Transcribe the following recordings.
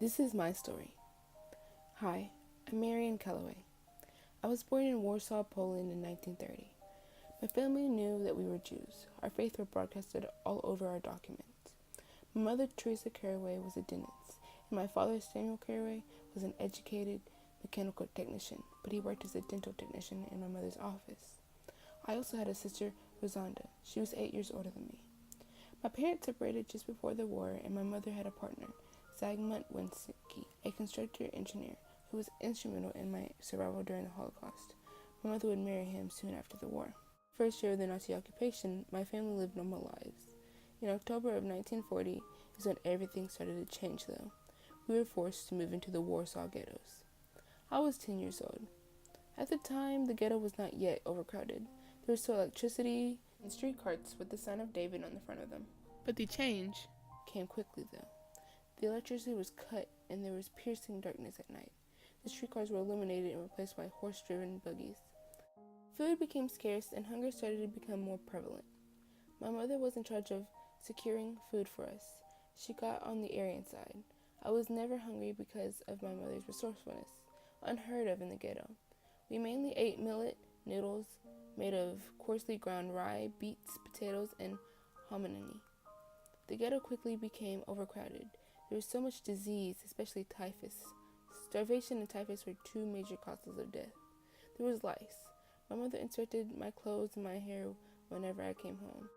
This is my story. Hi, I'm Marian Kalwary. I was born in Warsaw, Poland in 1930. My family knew that we were Jews. Our faith were broadcasted all over our documents. My mother, Teresa Caraway, was a dentist, and my father, Samuel Caraway, was an educated mechanical technician, but he worked as a dental technician in my mother's office. I also had a sister, Rosanda. She was 8 years older than me. My parents separated just before the war, and my mother had a partner, Zygmunt Winski, a constructor engineer who was instrumental in my survival during the Holocaust. My mother would marry him soon after the war. First year of the Nazi occupation, my family lived normal lives. In October of 1940 is when everything started to change, though. We were forced to move into the Warsaw ghettos. I was 10 years old. At the time, the ghetto was not yet overcrowded. There was still electricity and street carts with the sign of David on the front of them. But the change came quickly, though. The electricity was cut, and there was piercing darkness at night. The streetcars were illuminated and replaced by horse-driven buggies. Food became scarce, and hunger started to become more prevalent. My mother was in charge of securing food for us. She got on the Aryan side. I was never hungry because of my mother's resourcefulness, unheard of in the ghetto. We mainly ate millet noodles made of coarsely ground rye, beets, potatoes, and hominy. The ghetto quickly became overcrowded. There was so much disease, especially typhus. Starvation and typhus were two major causes of death. There was lice. My mother inspected my clothes and my hair whenever I came home.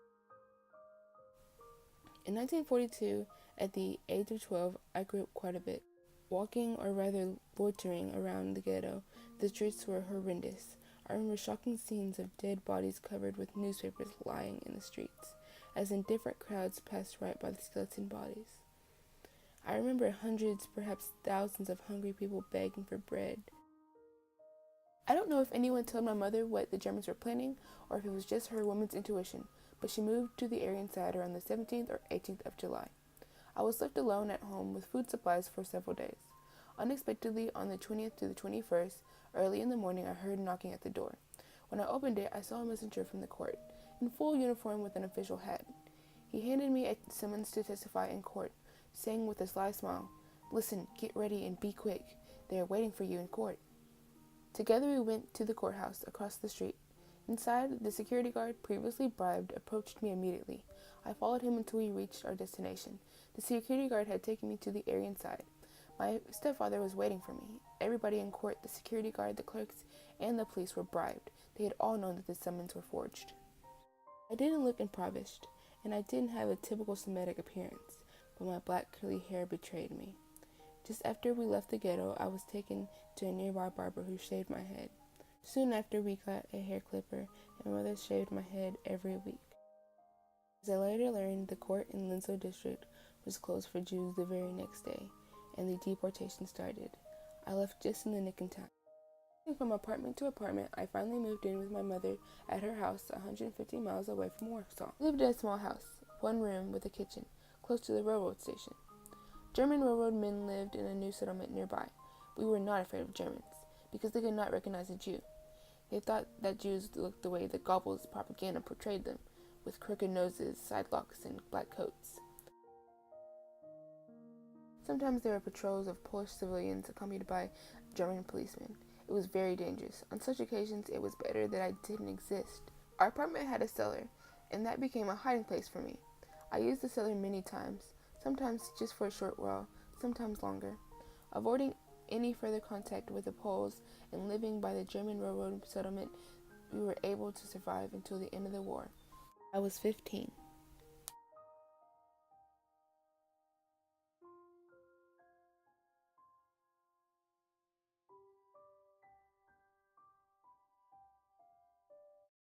In 1942, at the age of 12, I grew up quite a bit. Walking, or rather loitering, around the ghetto, the streets were horrendous. I remember shocking scenes of dead bodies covered with newspapers lying in the streets, as indifferent crowds passed right by the skeleton bodies. I remember hundreds, perhaps thousands of hungry people begging for bread. I don't know if anyone told my mother what the Germans were planning, or if it was just her woman's intuition, but she moved to the Aryan side around the 17th or 18th of July. I was left alone at home with food supplies for several days. Unexpectedly, on the 20th to the 21st, early in the morning, I heard knocking at the door. When I opened it, I saw a messenger from the court, in full uniform with an official hat. He handed me a summons to testify in court, saying with a sly smile, "Listen, get ready and be quick. They are waiting for you in court." Together we went to the courthouse across the street. Inside, the security guard, previously bribed, approached me immediately. I followed him until we reached our destination. The security guard had taken me to the Aryan side. My stepfather was waiting for me. Everybody in court, the security guard, the clerks, and the police were bribed. They had all known that the summons were forged. I didn't look impoverished, and I didn't have a typical Semitic appearance, but my black curly hair betrayed me. Just after we left the ghetto, I was taken to a nearby barber who shaved my head. Soon after, we got a hair clipper, and my mother shaved my head every week. As I later learned, the court in Linzo district was closed for Jews the very next day, and the deportation started. I left just in the nick of time. From apartment to apartment, I finally moved in with my mother at her house 150 miles away from Warsaw. We lived in a small house, one room with a kitchen, close to the railroad station. German railroad men lived in a new settlement nearby. We were not afraid of Germans, because they could not recognize a Jew. They thought that Jews looked the way the Goebbels propaganda portrayed them, with crooked noses, side locks, and black coats. Sometimes there were patrols of Polish civilians accompanied by German policemen. It was very dangerous. On such occasions, it was better that I didn't exist. Our apartment had a cellar, and that became a hiding place for me. I used the cellar many times, sometimes just for a short while, sometimes longer. Avoiding any further contact with the Poles and living by the German railroad settlement, we were able to survive until the end of the war. I was 15.